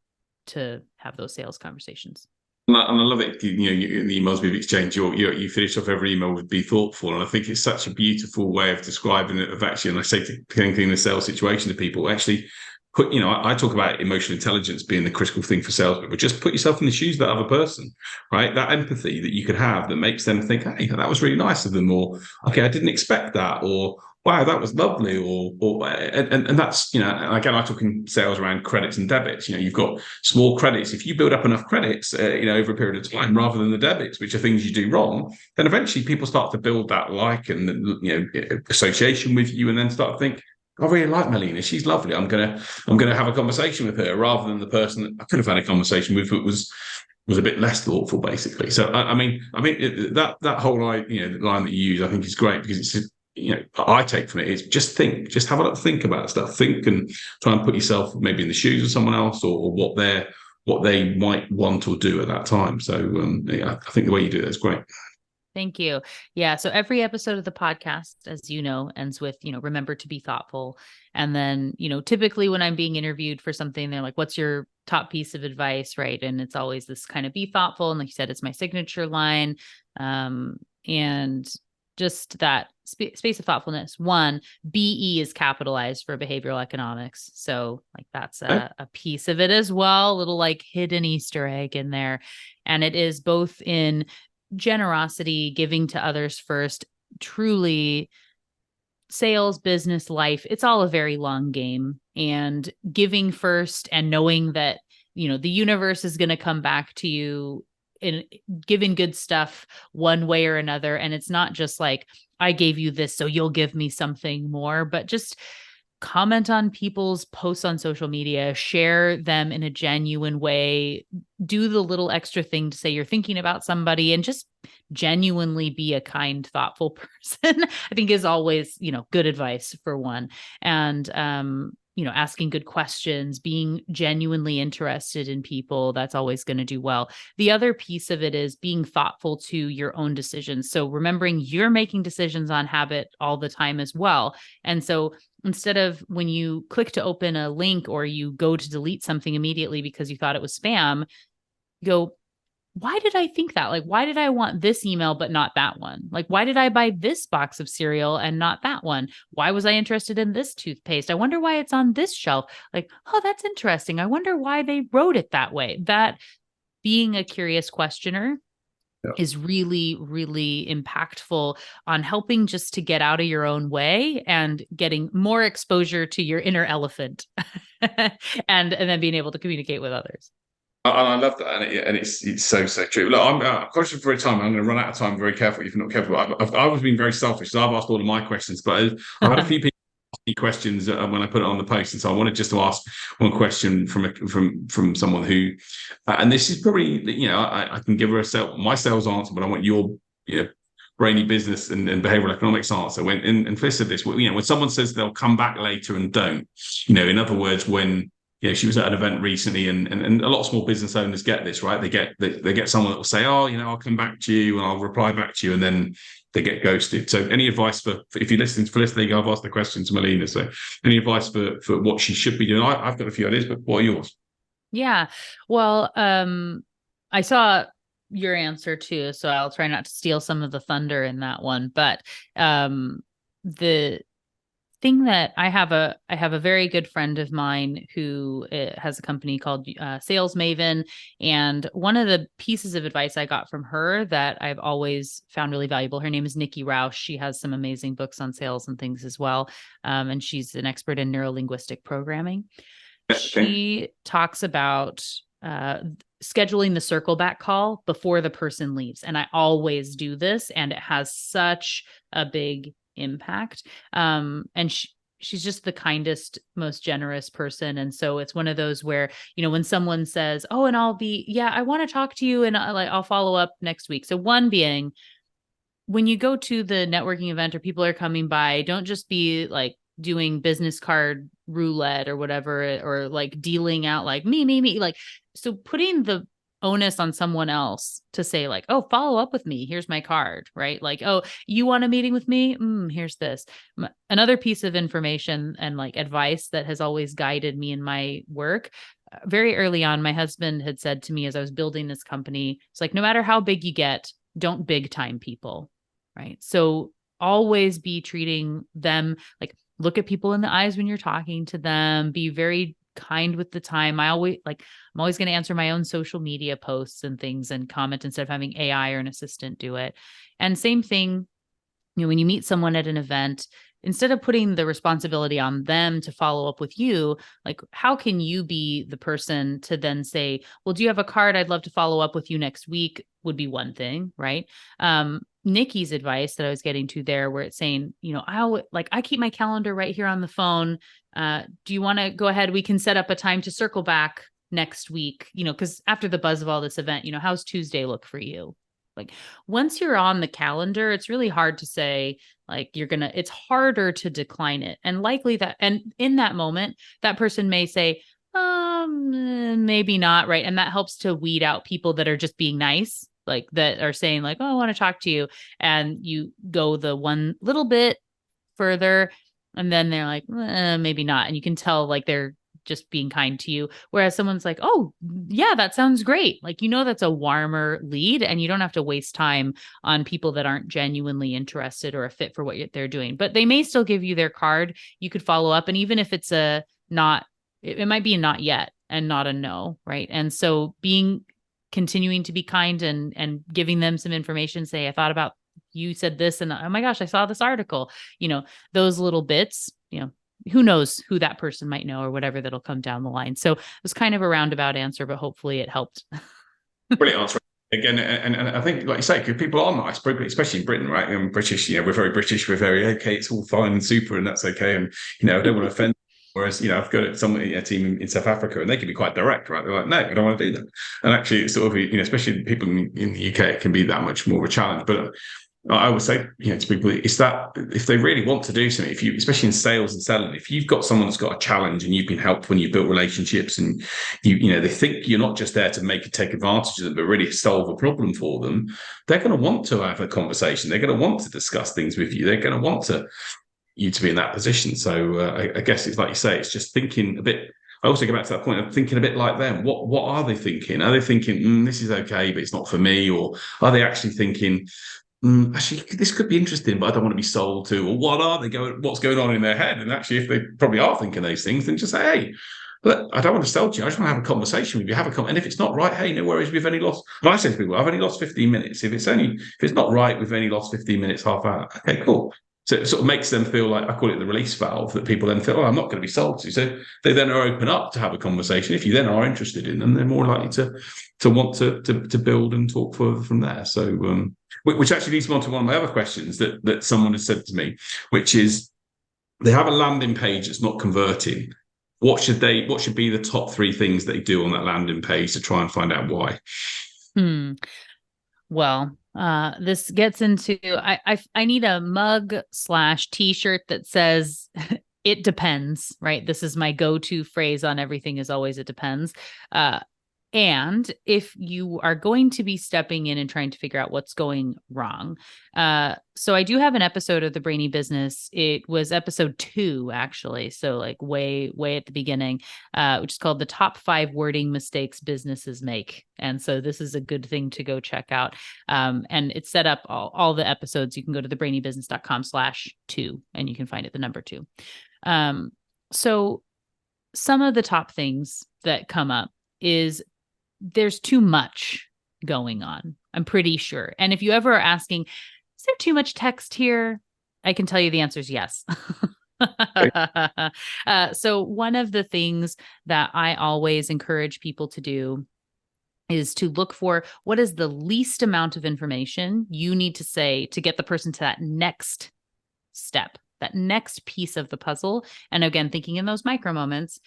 to have those sales conversations. And I love it. The emails we've exchanged, you finish off every email with "be thoughtful," and I think it's such a beautiful way of describing it. Of actually, and I say to anything in the sales situation to people, actually put. I talk about emotional intelligence being the critical thing for salespeople. Just put yourself in the shoes of that other person, right? That empathy that you could have that makes them think, "Hey, that was really nice of them," or "Okay, I didn't expect that," or "Wow, that was lovely," and that's, again, I'm talking sales around credits and debits. You've got small credits. If you build up enough credits, over a period of time, rather than the debits, which are things you do wrong, then eventually people start to build that and association with you, and then start to think, I really like Melina. She's lovely. I'm gonna have a conversation with her, rather than the person that I could have had a conversation with who was a bit less thoughtful, basically. So I mean that whole line that you use, I think is great, because it's I take from it is just have a little think about stuff, think and try and put yourself maybe in the shoes of someone else, or what they might want or do at that time. So I think the way you do it is great. Thank you. Yeah. So every episode of the podcast, as you know, ends with, remember to be thoughtful. And then, typically when I'm being interviewed for something, they're like, what's your top piece of advice? Right. And it's always this kind of be thoughtful. And like you said, it's my signature line. And just that space of thoughtfulness. One, BE is capitalized for behavioral economics. So like that's a piece of it as well, a little like hidden Easter egg in there. And it is both in generosity, giving to others first, truly sales, business, life. It's all a very long game, and giving first and knowing that, the universe is going to come back to you in giving good stuff one way or another. And it's not just like, I gave you this, so you'll give me something more, but just comment on people's posts on social media, share them in a genuine way, do the little extra thing to say you're thinking about somebody, and just genuinely be a kind, thoughtful person, I think is always, good advice for one. And, asking good questions, being genuinely interested in people, that's always going to do well. The other piece of it is being thoughtful to your own decisions. So remembering you're making decisions on habit all the time as well. And so instead of when you click to open a link or you go to delete something immediately because you thought it was spam, you go, why did I think that? Like, why did I want this email, but not that one? Like, why did I buy this box of cereal and not that one? Why was I interested in this toothpaste? I wonder why it's on this shelf. Like, oh, that's interesting. I wonder why they wrote it that way. That being a curious questioner is really, really impactful on helping just to get out of your own way and getting more exposure to your inner elephant and then being able to communicate with others. And I love that, and it's so true. Look, I'm conscious for time. I'm going to run out of time very carefully if you're not careful. I've always been very selfish, so I've asked all of my questions, but I've had a few people ask me questions when I put it on the post, and so I wanted just to ask one question from someone who, and this is probably I can give her my sales answer, but I want your brainy business and behavioral economics answer. When in implicit this, when someone says they'll come back later and don't, in other words, when she was at an event recently, and a lot of small business owners get this, right? They get someone that will say, "Oh, I'll come back to you and I'll reply back to you," and then they get ghosted. So, any advice for if you're listening to Felicity? I've asked the question to Melina. So, any advice for what she should be doing? I've got a few ideas, but what are yours? Yeah, well, I saw your answer too, so I'll try not to steal some of the thunder in that one. But the thing that I have a very good friend of mine who has a company called Sales Maven, and one of the pieces of advice I got from her that I've always found really valuable. Her name is Nikki Rausch. She has some amazing books on sales and things as well, and she's an expert in neuro-linguistic programming. She talks about scheduling the circle back call before the person leaves, and I always do this, and it has such a big impact. And she's just the kindest, most generous person. And so it's one of those where, when someone says, oh, and I want to talk to you, and I'll follow up next week. So one being, when you go to the networking event or people are coming by, don't just be like doing business card roulette or whatever, or like dealing out like me, like, so putting the onus on someone else to say like, oh, follow up with me. Here's my card, right? Like, oh, you want a meeting with me? Here's this. Another piece of information and like advice that has always guided me in my work. Very early on, my husband had said to me as I was building this company, it's like, no matter how big you get, don't big time people, right? So always be treating them like, look at people in the eyes when you're talking to them, be very kind with the time. I'm always going to answer my own social media posts and things and comment instead of having AI or an assistant do it. And same thing, when you meet someone at an event, instead of putting the responsibility on them to follow up with you, like, how can you be the person to then say, well, do you have a card? I'd love to follow up with you next week, would be one thing, right? Nikki's advice that I was getting to there, where it's saying, I keep my calendar right here on the phone. Do you want to go ahead? We can set up a time to circle back next week, because after the buzz of all this event, how's Tuesday look for you? Like, once you're on the calendar, it's really hard to say like it's harder to decline it. And likely and in that moment, that person may say, maybe not. Right. And that helps to weed out people that are just being nice, like that are saying like, oh, I want to talk to you. And you go the one little bit further, and then they're like, maybe not. And you can tell like they're just being kind to you. Whereas someone's like, oh yeah, that sounds great. Like, that's a warmer lead, and you don't have to waste time on people that aren't genuinely interested or a fit for what they're doing, but they may still give you their card. You could follow up. And even if it's it might be a not yet and not a no. Right. And so continuing to be kind and giving them some information, say, I thought about, you said this, and oh my gosh, I saw this article, those little bits, who knows who that person might know or whatever that'll come down the line. So it was kind of a roundabout answer, but hopefully it helped. Brilliant answer. Again, and I think, like you say, because people are nice, especially in Britain, right? And British, we're very British. We're very, okay, it's all fine and super, and that's okay. And, I don't want to offend. Whereas, I've got a team in South Africa, and they can be quite direct, right? They're like, no, I don't want to do that. And actually, it's sort of, especially people in the UK, it can be that much more of a challenge. But I would say, to people, it's that if they really want to do something, especially in sales and selling, if you've got someone that's got a challenge and you've been helped when you've built relationships, and they think you're not just there to take advantage of them, but really solve a problem for them, they're going to want to have a conversation. They're going to want to discuss things with you. They're going to want you to be in that position. So I guess it's like you say, it's just thinking a bit. I also go back to that point of thinking a bit like them. What are they thinking? Are they thinking, this is okay, but it's not for me? Or are they actually thinking, actually, this could be interesting, but I don't want to be sold to? Or what's going on in their head? And actually, if they probably are thinking those things, then just say, hey, look, I don't want to sell to you. I just want to have a conversation with you. And if it's not right, hey, no worries. We've only lost. And I say to people, I've only lost 15 minutes. If it's not right, we've only lost 15 minutes, half hour. Okay, cool. So it sort of makes them feel like, I call it the release valve, that people then feel, I'm not going to be sold to. So they then are open up to have a conversation. If you then are interested in them, they're more likely to want to build and talk further from there. So, which actually leads me on to one of my other questions that someone has said to me, which is, they have a landing page that's not converting. What should be the top 3 things they do on that landing page to try and find out why? Well, this gets into, I need a mug / t-shirt that says it depends, right? This is my go-to phrase on everything, is always, it depends. And if you are going to be stepping in and trying to figure out what's going wrong. So I do have an episode of The Brainy Business. It was episode 2, actually. So like way, way at the beginning, which is called The Top 5 Wording Mistakes Businesses Make. And so this is a good thing to go check out. And it's set up all the episodes. You can go to thebrainybusiness.com/2 and you can find it, the number 2. So some of the top things that come up is there's too much going on, I'm pretty sure. And if you ever are asking, is there too much text here? I can tell you the answer is yes. So one of the things that I always encourage people to do is to look for what is the least amount of information you need to say to get the person to that next step, that next piece of the puzzle. And again, thinking in those micro moments,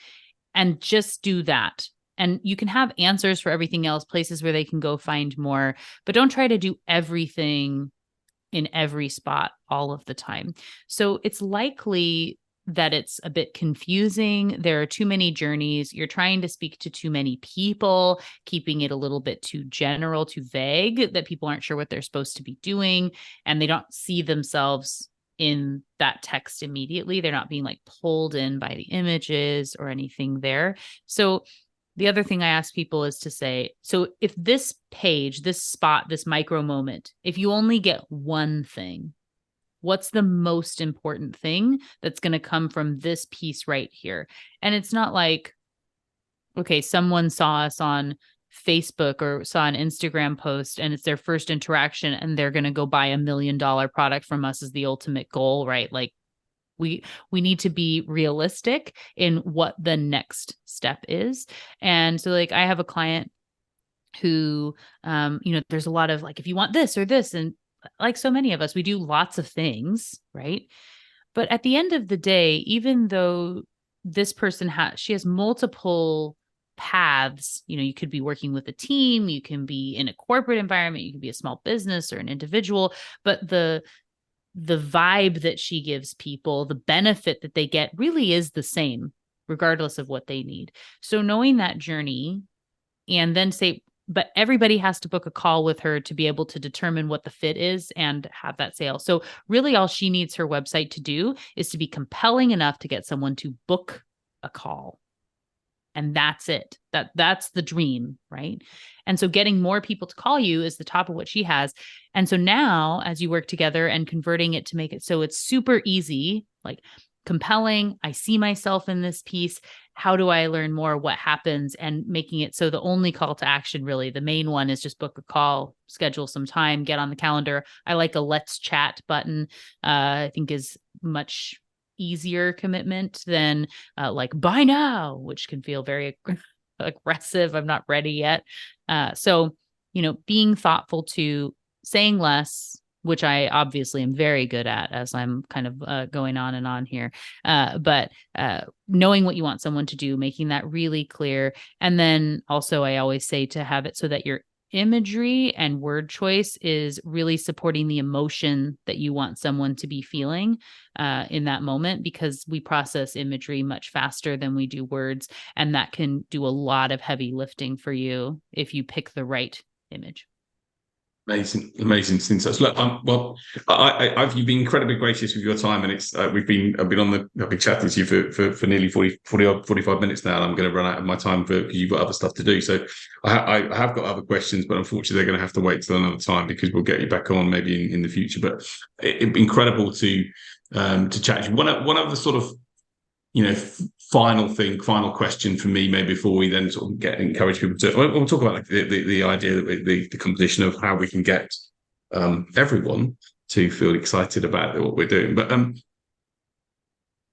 and just do that. And you can have answers for everything else, places where they can go find more, but don't try to do everything in every spot all of the time. So it's likely that it's a bit confusing. There are too many journeys. You're trying to speak to too many people, keeping it a little bit too general, too vague, that people aren't sure what they're supposed to be doing, and they don't see themselves in that text immediately. They're not being like pulled in by the images or anything there. So the other thing I ask people is to say, so if this page, this spot, this micro moment, if you only get one thing, what's the most important thing that's going to come from this piece right here? And it's not like, okay, someone saw us on Facebook or saw an Instagram post and it's their first interaction and they're going to go buy $1 million product from us as the ultimate goal, right? Like, we need to be realistic in what the next step is. And so like I have a client who, there's a lot of like, if you want this or this, and like so many of us, we do lots of things, right? But at the end of the day, even though this person she has multiple paths, you could be working with a team, you can be in a corporate environment, you can be a small business or an individual, but the vibe that she gives people, the benefit that they get really is the same, regardless of what they need. So knowing that journey and then say, but everybody has to book a call with her to be able to determine what the fit is and have that sale. So really all she needs her website to do is to be compelling enough to get someone to book a call. And that's it. That's the dream, right? And so getting more people to call you is the top of what she has. And so now as you work together and converting it to make it so it's super easy, like compelling, I see myself in this piece. How do I learn more? What happens? And making it so the only call to action, really, the main one is just book a call, schedule some time, get on the calendar. I like a let's chat button, I think is much easier commitment than like buy now, which can feel very aggressive. I'm not ready yet. So, being thoughtful to saying less, which I obviously am very good at as I'm kind of going on and on here. But knowing what you want someone to do, making that really clear. And then also I always say to have it so that your imagery and word choice is really supporting the emotion that you want someone to be feeling in that moment, because we process imagery much faster than we do words. And that can do a lot of heavy lifting for you if you pick the right image. Amazing since look, you've been incredibly gracious with your time, and it's I've been chatting to you for nearly 45 minutes now, and I'm going to run out of my time because you've got other stuff to do. So I have got other questions, but unfortunately they're going to have to wait till another time because we'll get you back on maybe in the future. But it'd be incredible to chat to you. One of the sort of final question for me, maybe before we then sort of encourage people to. We'll talk about like the idea that the composition of how we can get everyone to feel excited about what we're doing. But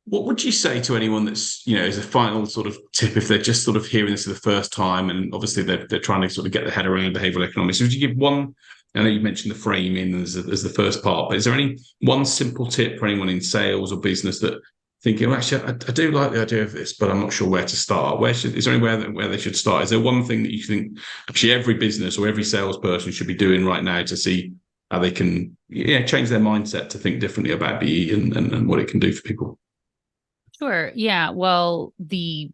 what would you say to anyone that's as a final sort of tip if they're just sort of hearing this for the first time, and obviously they're trying to sort of get their head around behavioural economics? Would you give one? I know you mentioned the framing as the first part, but is there any one simple tip for anyone in sales or business that thinking, well, actually, I do like the idea of this, but I'm not sure where to start? Is there anywhere where they should start? Is there one thing that you think actually every business or every salesperson should be doing right now to see how they can change their mindset to think differently about BE and what it can do for people? Sure. Yeah. Well, the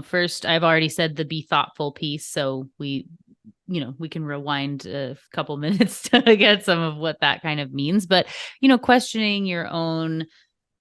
first I've already said the be thoughtful piece. So we can rewind a couple minutes to get some of what that kind of means, but, questioning your own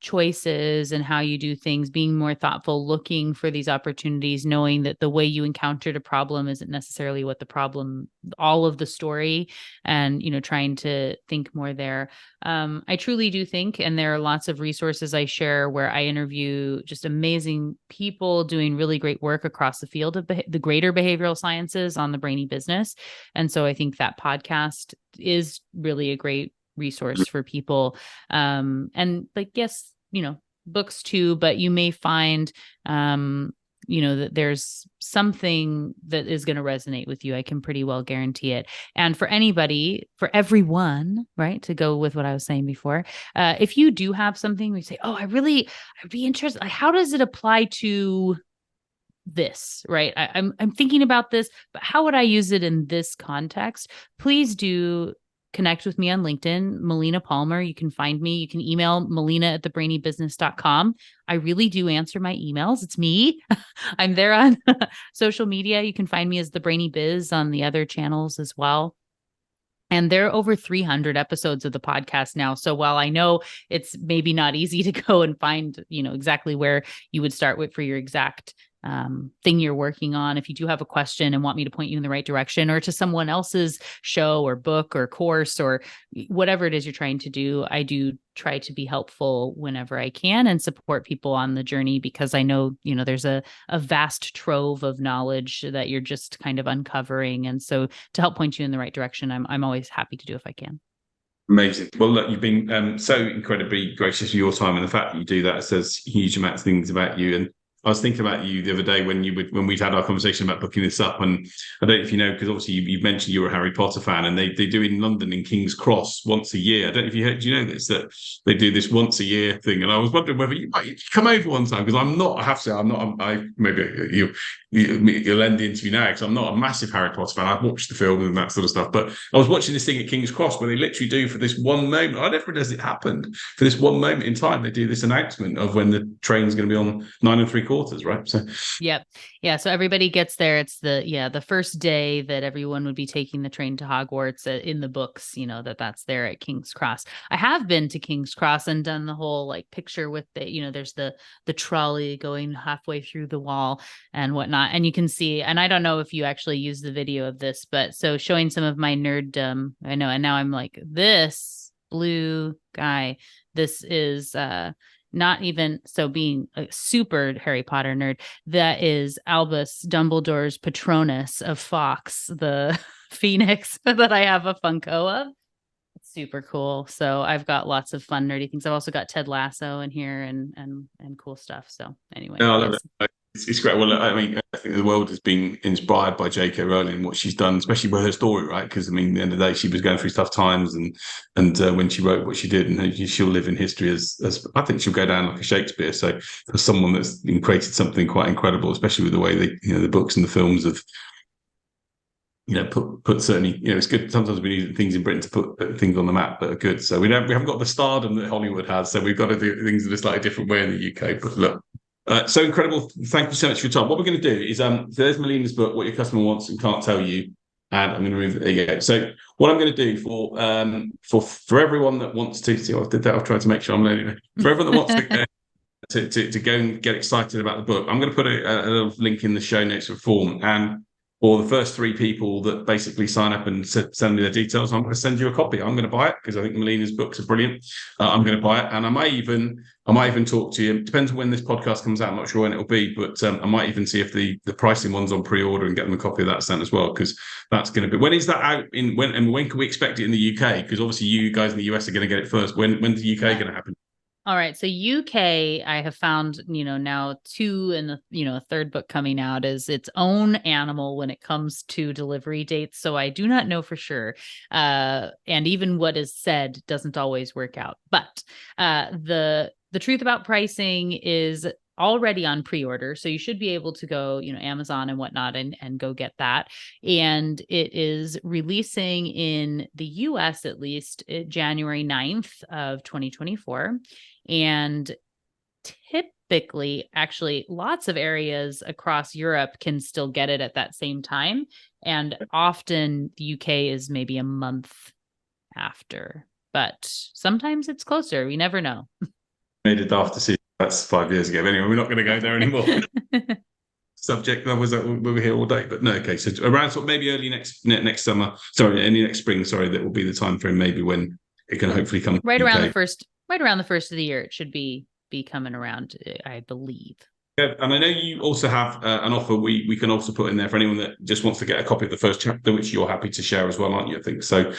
choices and how you do things, being more thoughtful, looking for these opportunities, knowing that the way you encountered a problem isn't necessarily what the problem, all of the story, and, trying to think more there. I truly do think, and there are lots of resources I share where I interview just amazing people doing really great work across the field of the greater behavioral sciences on the brainy business. And so I think that podcast is really a great resource for people. And like, yes, books too, but you may find, that there's something that is going to resonate with you. I can pretty well guarantee it. And for everyone, right, to go with what I was saying before, if you do have something where you say, oh, I'd be interested, like, how does it apply to this, right? I'm thinking about this, but how would I use it in this context? Please do connect with me on LinkedIn, Melina Palmer. You can find me. You can email melina@thebrainybusiness.com. I really do answer my emails. It's me. I'm there on social media. You can find me as The Brainy Biz on the other channels as well. And there are over 300 episodes of the podcast now. So while I know it's maybe not easy to go and find, exactly where you would start with for your exact thing you're working on, if you do have a question and want me to point you in the right direction, or to someone else's show or book or course or whatever it is you're trying to do, I do try to be helpful whenever I can and support people on the journey, because I know, there's a vast trove of knowledge that you're just kind of uncovering. And so to help point you in the right direction, I'm always happy to do if I can. Amazing. Well, look, you've been so incredibly gracious with your time, and the fact that you do that says huge amounts of things about you. And I was thinking about you the other day when we'd had our conversation about booking this up, and I don't know if you know, because obviously you've mentioned you're a Harry Potter fan, and they do in London in King's Cross once a year. I don't know if you heard, do you know this, that they do this once a year thing? And I was wondering whether you might come over one time, because I'm not. I have to say, I'm not. Maybe you'll end the interview now, because I'm not a massive Harry Potter fan. I've watched the film and that sort of stuff, but I was watching this thing at King's Cross where they literally do, for this one moment, I never realised it happened, for this one moment in time, they do this announcement of when the train's going to be on 9 3/4, right? So yep. Yeah. So everybody gets there. It's the first day that everyone would be taking the train to Hogwarts in the books, that's there at King's Cross. I have been to King's Cross and done the whole like picture with there's the trolley going halfway through the wall and whatnot. And you can see, and I don't know if you actually use the video of this, but so showing some of my nerddom, I know. And now I'm like, this blue guy, this is, not even so being a super Harry Potter nerd, that is Albus Dumbledore's Patronus of Fox, the Phoenix that I have a Funko of. It's super cool. So I've got lots of fun nerdy things. I've also got Ted Lasso in here and cool stuff. So anyway, no, I love it. It's great. Well, I mean, I think the world has been inspired by J.K. Rowling and what she's done, especially with her story, right? Because I mean, at the end of the day, she was going through tough times, and when she wrote what she did, and she'll live in history as I think she'll go down like a Shakespeare. So for someone that's created something quite incredible, especially with the way the books and the films have put certainly, it's good. Sometimes we need things in Britain to put things on the map that are good. So we haven't got the stardom that Hollywood has. So we've got to do things in a slightly different way in the UK. But look. So incredible. Thank you so much for your time. What we're going to do is, so there's Melina's book, What Your Customer Wants and Can't Tell You. And I'm going to move, there you go. So what I'm going to do for everyone that wants to, see, I did that, I've tried to make sure I'm learning. For everyone that wants to go and get excited about the book, I'm going to put a little link in the show notes for form. And for the first 3 people that basically sign up and send me their details, I'm going to send you a copy. I'm going to buy it because I think Melina's books are brilliant. I'm going to buy it, and I might even talk to you. It depends on when this podcast comes out. I'm not sure when it'll be, but I might even see if the pricing one's on pre-order and get them a copy of that sent as well, because that's going to be. When is that out? When can we expect it in the UK? Because obviously you guys in the US are going to get it first. When's the UK going to happen? All right. So UK, I have found, now 2 and a third book coming out is its own animal when it comes to delivery dates. So I do not know for sure. And even what is said doesn't always work out. But the truth about pricing is already on pre-order. So you should be able to go, Amazon and whatnot and go get that. And it is releasing in the US, at least January 9th of 2024. And typically, actually, lots of areas across Europe can still get it at that same time. And often the UK is maybe a month after, but sometimes it's closer. We never know. Made it after season. That's 5 years ago. Anyway, we're not going to go there anymore. Subject that was that we were here all day, but no. Okay, so around sort of maybe early next summer. Sorry, any next spring. Sorry, that will be the time frame. Maybe when it can hopefully come right around the first of the year. It should be coming around, I believe. Yeah, and I know you also have an offer we can also put in there for anyone that just wants to get a copy of the first chapter, which you're happy to share as well, aren't you? I think so.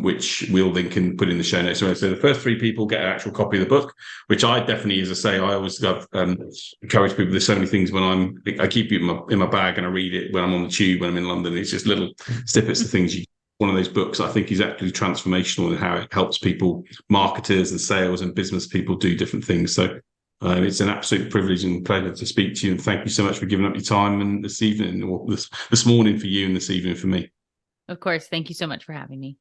Which we'll then can put in the show notes. So the first 3 people get an actual copy of the book, which I definitely, as I say, I always encourage people. There's so many things when I keep it in my bag and I read it when I'm on the tube, when I'm in London. It's just little snippets of things. One of those books I think is actually transformational in how it helps people, marketers and sales and business people do different things. So it's an absolute privilege and pleasure to speak to you, and thank you so much for giving up your time and this evening, or this morning for you and this evening for me. Of course. Thank you so much for having me.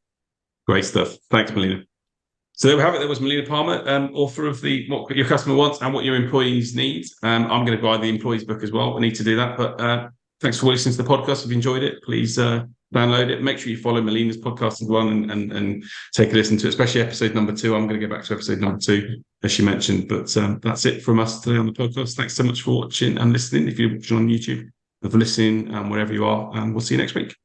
Great stuff. Thanks, Melina. So there we have it. There was Melina Palmer, author of What Your Customer Wants and What Your Employees Need. I'm going to buy the employees book as well. I need to do that. But thanks for listening to the podcast. If you enjoyed it, please download it. Make sure you follow Melina's podcast as well and take a listen to it, especially episode number 2. I'm going to go back to episode number 2, as she mentioned. But that's it from us today on the podcast. Thanks so much for watching and listening. If you're watching on YouTube, for listening wherever you are, and we'll see you next week.